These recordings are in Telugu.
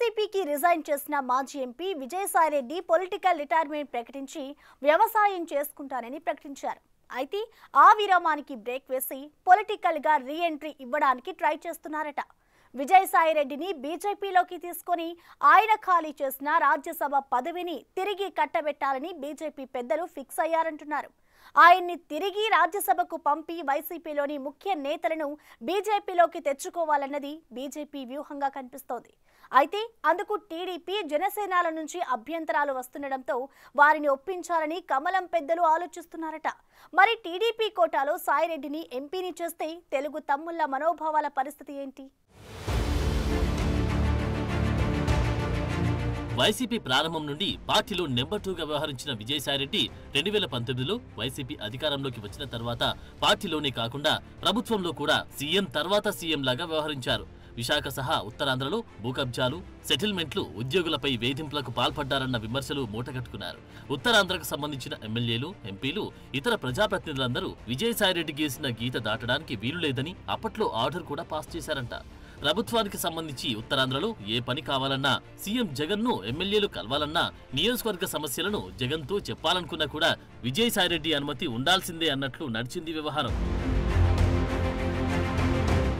వైసీపీకి రిజైన్ చేసిన మాజీ ఎంపీ విజయసాయిరెడ్డి పొలిటికల్ రిటైర్మెంట్ ప్రకటించి వ్యవసాయం చేసుకుంటానని ప్రకటించారు. అయితే ఆ విరామానికి బ్రేక్ వేసి పొలిటికల్ గా రీ ఎంట్రీ ఇవ్వడానికి ట్రై చేస్తున్నారట. విజయసాయిరెడ్డిని బీజేపీలోకి తీసుకొని ఆయన ఖాళీ చేసిన రాజ్యసభ పదవిని తిరిగి కట్టబెట్టాలని బీజేపీ పెద్దలు ఫిక్స్ అయ్యారంటున్నారు. ఆయన్ని తిరిగి రాజ్యసభకు పంపి వైసీపీలోని ముఖ్య నేతలను బీజేపీలోకి తెచ్చుకోవాలన్నది బీజేపీ వ్యూహంగా కనిపిస్తోంది. అయితే అందుకు టీడీపీ జనసేనల నుంచి అభ్యంతరాలు వస్తుండటంతో వారిని ఒప్పించాలని కమలం పెద్దలు ఆలోచిస్తున్నారట. మరి టీడీపీ కోటాలో సాయిరెడ్డిని ఎంపీని చేస్తే తెలుగు తమ్ముళ్ల మనోభావాల పరిస్థితి ఏంటి? వైసీపీ ప్రారంభం నుండి పార్టీలో నెంబర్ 2గా వ్యవహరించిన విజయసాయిరెడ్డి 2019లో వైసీపీ అధికారంలోకి వచ్చిన తర్వాత పార్టీలోనే కాకుండా ప్రభుత్వంలో కూడా సీఎం తర్వాత సీఎం లాగా వ్యవహరించారు. విశాఖ సహా ఉత్తరాంధ్రలో భూకబ్జాలు, సెటిల్మెంట్లు, ఉద్యోగులపై వేధింపులకు పాల్పడ్డారన్న విమర్శలు మూటగట్టుకున్నారు. ఉత్తరాంధ్రకు సంబంధించిన ఎమ్మెల్యేలు, ఎంపీలు, ఇతర ప్రజాప్రతినిధులందరూ విజయసాయిరెడ్డి గీసిన గీత దాటడానికి వీలులేదని అప్పట్లో ఆర్డర్ కూడా పాస్ చేశారంట. ప్రభుత్వానికి సంబంధించి ఉత్తరాంధ్రలో ఏ పని కావాలన్నా, సీఎం జగన్ ను ఎమ్మెల్యేలు కలవాలన్నా, నియోజకవర్గ సమస్యలను జగన్ తో చెప్పాలనుకున్నా కూడా విజయసాయిరెడ్డి అనుమతి ఉండాల్సిందే అన్నట్లు నడిచింది వ్యవహారం.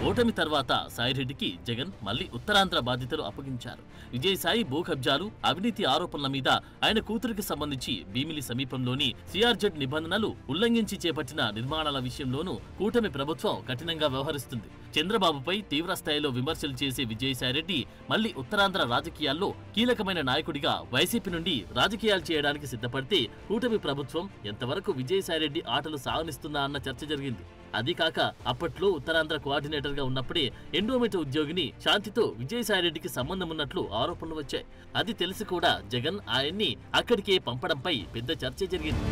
ఓటమి తర్వాత సాయిరెడ్డికి జగన్ మళ్లీ ఉత్తరాంధ్ర బాధ్యతలు అప్పగించారు. విజయసాయి భూ కబ్జాలు, అవినీతి ఆరోపణల మీద ఆయన కూతురికి సంబంధించి భీమిలి సమీపంలోని సిఆర్జెడ్ నిబంధనలు ఉల్లంఘించి చేపట్టిన నిర్మాణాల విషయంలోనూ కూటమి ప్రభుత్వం కఠినంగా వ్యవహరిస్తుంది. చంద్రబాబుపై తీవ్ర స్థాయిలో విమర్శలు చేసే విజయసాయిరెడ్డి మళ్లీ ఉత్తరాంధ్ర రాజకీయాల్లో కీలకమైన నాయకుడిగా వైసీపీ నుండి రాజకీయాలు చేయడానికి సిద్ధపడితే కూటమి ప్రభుత్వం ఎంతవరకు విజయసాయిరెడ్డి ఆటలు సాగనిస్తుందా అన్న చర్చ జరిగింది. అది కాక అప్పట్లో ఉత్తరాంధ్ర కోఆర్డినేటర్ గా ఉన్నప్పుడే ఎండోమెంట్ ఉద్యోగిని శాంతితో విజయసాయిరెడ్డికి సంబంధం ఉన్నట్లు ఆరోపణలు వచ్చాయి. అది తెలిసి కూడా జగన్ ఆయన్ని అక్కడికే పంపడంపై పెద్ద చర్చ జరిగింది.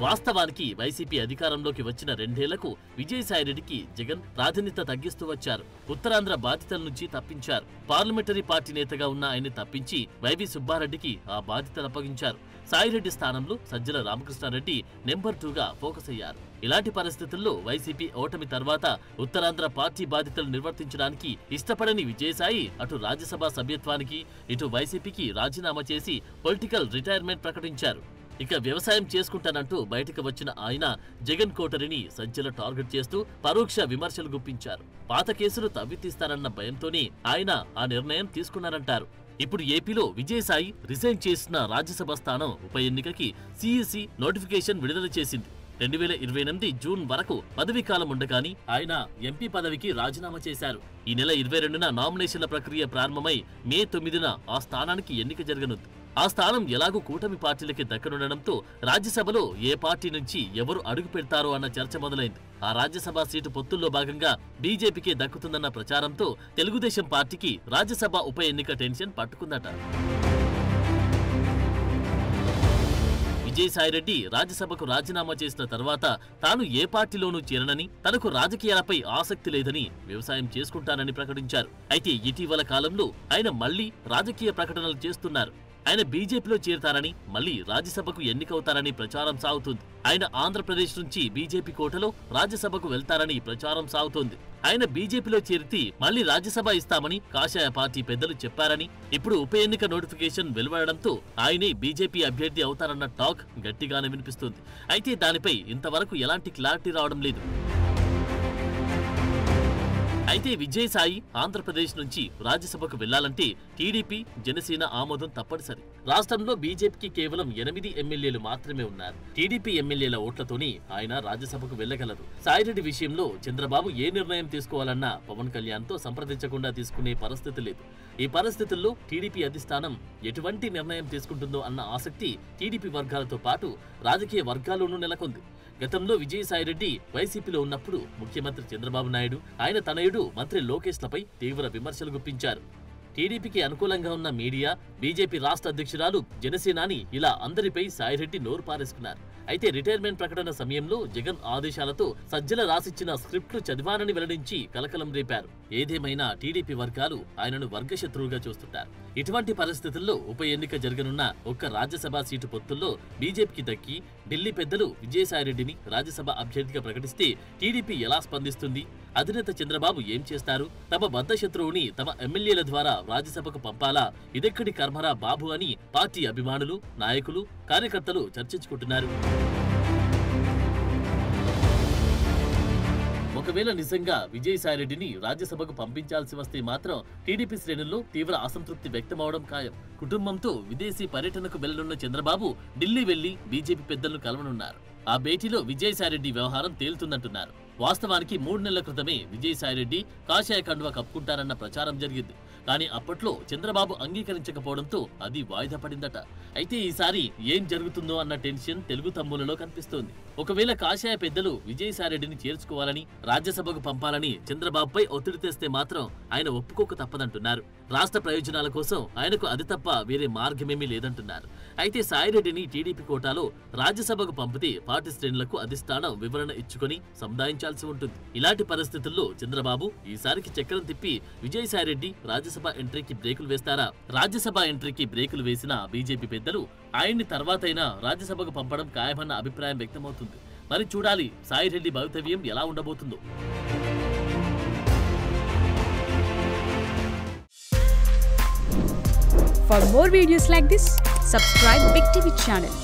వాస్తవానికి వైసీపీ అధికారంలోకి వచ్చిన 2 ఏళ్లకు విజయసాయిరెడ్డికి జగన్ ప్రాధాన్యత తగ్గిస్తూ వచ్చారు. ఉత్తరాంధ్ర బాధ్యతల నుంచి తప్పించారు. పార్లమెంటరీ పార్టీ నేతగా ఉన్న ఆయన్ని తప్పించి వైవి సుబ్బారెడ్డికి ఆ బాధ్యతలు అప్పగించారు. సాయిరెడ్డి స్థానంలో సజ్జల రామకృష్ణారెడ్డి నెంబర్ 2గా ఫోకస్ అయ్యారు. ఇలాంటి పరిస్థితుల్లో వైసీపీ ఓటమి తర్వాత ఉత్తరాంధ్ర పార్టీ బాధ్యతలు నిర్వర్తించడానికి ఇష్టపడని విజయసాయి అటు రాజ్యసభ సభ్యత్వానికి, ఇటు వైసీపీకి రాజీనామా చేసి పొలిటికల్ రిటైర్మెంట్ ప్రకటించారు. ఇక వ్యవసాయం చేసుకుంటానంటూ బయటకు వచ్చిన ఆయన జగన్ కోటరిని సజ్జల టార్గెట్ చేస్తూ పరోక్ష విమర్శలు గుప్పించారు. పాత కేసులు తవ్వితీస్తారన్న భయంతోనే ఆయన ఆ నిర్ణయం తీసుకున్నారంటారు. ఇప్పుడు ఏపీలో విజయసాయి రిజైన్ చేసిన రాజ్యసభ స్థానం ఉప ఎన్నికకి సిఈసి నోటిఫికేషన్ విడుదల చేసింది. 2028 జూన్ వరకు పదవీకాలం ఉండగాని ఆయన ఎంపీ పదవికి రాజీనామా చేశారు. ఈ నెల 22న నామినేషన్ల ప్రక్రియ ప్రారంభమై మే 9న ఆ స్థానానికి ఎన్నిక జరగనుంది. ఆ స్థానం ఎలాగూ కూటమి పార్టీలకి దక్కనుండడంతో రాజ్యసభలో ఏ పార్టీ నుంచి ఎవరు అడుగు పెడతారో అన్న చర్చ మొదలైంది. ఆ రాజ్యసభ సీటు పొత్తుల్లో భాగంగా బీజేపీకే దక్కుతుందన్న ప్రచారంతో తెలుగుదేశం పార్టీకి రాజ్యసభ ఉప ఎన్నిక టెన్షన్ పట్టుకుందట. విజయసాయిరెడ్డి రాజ్యసభకు రాజీనామా చేసిన తర్వాత తాను ఏ పార్టీలోనూ చేరనని, తనకు రాజకీయాలపై ఆసక్తి లేదని, వ్యవసాయం చేసుకుంటానని ప్రకటించారు. అయితే ఇటీవల కాలంలో ఆయన మళ్లీ రాజకీయ ప్రకటనలు చేస్తున్నారు. ఆయన బీజేపీలో చేరతారని, మళ్లీ రాజ్యసభకు ఎన్నికవుతారని ప్రచారం సాగుతుంది. ఆయన ఆంధ్రప్రదేశ్ నుంచి బీజేపీ కోటలో రాజ్యసభకు వెళ్తారని ప్రచారం సాగుతోంది. ఆయన బీజేపీలో చేరితే మళ్లీ రాజ్యసభ ఇస్తామని కాషాయ పార్టీ పెద్దలు చెప్పారని, ఇప్పుడు ఉప ఎన్నిక నోటిఫికేషన్ వెలువడడంతో ఆయనే బీజేపీ అభ్యర్థి అవుతారన్న టాక్ గట్టిగానే వినిపిస్తుంది. అయితే దానిపై ఇంతవరకు ఎలాంటి క్లారిటీ రావడం లేదు. అయితే విజయసాయి ఆంధ్రప్రదేశ్ నుంచి రాజ్యసభకు వెళ్లాలంటే టీడీపీ, జనసేన ఆమోదం తప్పనిసరి. రాష్ట్రంలో బీజేపీకి కేవలం 8 ఎమ్మెల్యేలు మాత్రమే ఉన్నారు. టీడీపీ ఎమ్మెల్యేల ఓట్లతోనే ఆయన రాజ్యసభకు వెళ్లగలరు. సాయిరెడ్డి విషయంలో చంద్రబాబు ఏ నిర్ణయం తీసుకోవాలన్నా పవన్ కళ్యాణ్ తో సంప్రదించకుండా తీసుకునే పరిస్థితి లేదు. ఈ పరిస్థితుల్లో టీడీపీ అధిష్టానం ఎటువంటి నిర్ణయం తీసుకుంటుందో అన్న ఆసక్తి టీడీపీ వర్గాలతో పాటు రాజకీయ వర్గాల్లోనూ నెలకొంది. గతంలో విజయసాయిరెడ్డి వైసీపీలో ఉన్నప్పుడు ముఖ్యమంత్రి చంద్రబాబు నాయుడు, ఆయన తనయుడు మంత్రి లోకేష్లపై తీవ్ర విమర్శలు గుప్పించారు. టీడీపీకి అనుకూలంగా ఉన్న మీడియా, బీజేపీ రాష్ట్ర అధ్యక్షురాలు, జనసేనాని ఇలా అందరిపై సాయిరెడ్డి నోరు పారేసుకున్నారు. అయితే రిటైర్మెంట్ ప్రకటన సమయంలో జగన్ ఆదేశాలతో సజ్జల రాసిచ్చిన స్క్రిప్ట్లు చదివానని వెల్లడించి కలకలం రేపారు. ఏదేమైనా టీడీపీ వర్గాలు ఆయనను వర్గశత్రువుగా చూస్తుంటారు. ఇటువంటి పరిస్థితుల్లో ఉప ఎన్నిక జరగనున్న ఒక్క రాజ్యసభ సీటు పొత్తుల్లో బీజేపీకి దక్కి ఢిల్లీ పెద్దలు విజయసాయిరెడ్డిని రాజ్యసభ అభ్యర్థిగా ప్రకటిస్తే టీడీపీ ఎలా స్పందిస్తుంది? అధినేత చంద్రబాబు ఏం చేస్తారు? తమ బద్ధ శత్రువుని తమ ఎమ్మెల్యేల ద్వారా రాజ్యసభకు పంపాలా? ఇదెక్కడి కర్మరా బాబు అని పార్టీ అభిమానులు, నాయకులు, కార్యకర్తలు చర్చించుకుంటున్నారు. ఒకవేళ నిజంగా విజయసాయిరెడ్డిని రాజ్యసభకు పంపించాల్సి వస్తే మాత్రం టీడీపీ శ్రేణుల్లో తీవ్ర అసంతృప్తి వ్యక్తమవడం ఖాయం. కుటుంబంతో విదేశీ పర్యటనకు వెళ్లనున్న చంద్రబాబు ఢిల్లీ వెళ్లి బీజేపీ పెద్దలను కలవనున్నారు. ఆ భేటీలో విజయసాయిరెడ్డి వ్యవహారం తేలుతుందంటున్నారు. వాస్తవానికి 3 నెలల క్రితమే విజయసాయిరెడ్డి కాషాయ కండువా కప్పుకుంటారన్న ప్రచారం జరిగింది. కానీ అప్పట్లో చంద్రబాబు అంగీకరించకపోవడంతో అది వాయిదా పడిందట. అయితే ఈసారి ఏం జరుగుతుందో అన్న టెన్షన్ తెలుగు తమ్ములలో కనిపిస్తోంది. ఒకవేళ కాషాయ పెద్దలు విజయసాయిరెడ్డిని చేర్చుకోవాలని, రాజ్యసభకు పంపాలని చంద్రబాబుపై ఒత్తిడి తెస్తే మాత్రం ఆయన ఒప్పుకోక తప్పదంటున్నారు. రాష్ట్ర ప్రయోజనాల కోసం ఆయనకు అది తప్ప వేరే మార్గమేమీ లేదంటున్నారు. అయితే సాయిరెడ్డిని టీడీపీ కోటాలో రాజ్యసభకు పంపితే పార్టీ శ్రేణులకు అధిష్టానం వివరణ ఇచ్చుకొని సముదాయించాల్సి ఉంటుంది. ఇలాంటి పరిస్థితుల్లో చంద్రబాబు ఈసారికి చక్రం తిప్పి విజయసాయిరెడ్డి రాజ్యసభ ఎంట్రీకి బ్రేకులు వేస్తారా? రాజ్యసభ ఎంట్రీకి బ్రేకులు వేసిన బీజేపీ పెద్దలు ఆయన్ని తర్వాతైనా రాజ్యసభకు పంపడం ఖాయమన్న అభిప్రాయం వ్యక్తమవుతుంది. మరి చూడాలి సాయిరెడ్డి భవితవ్యం ఎలా ఉండబోతుందో. For more videos like this, subscribe Big TV channel.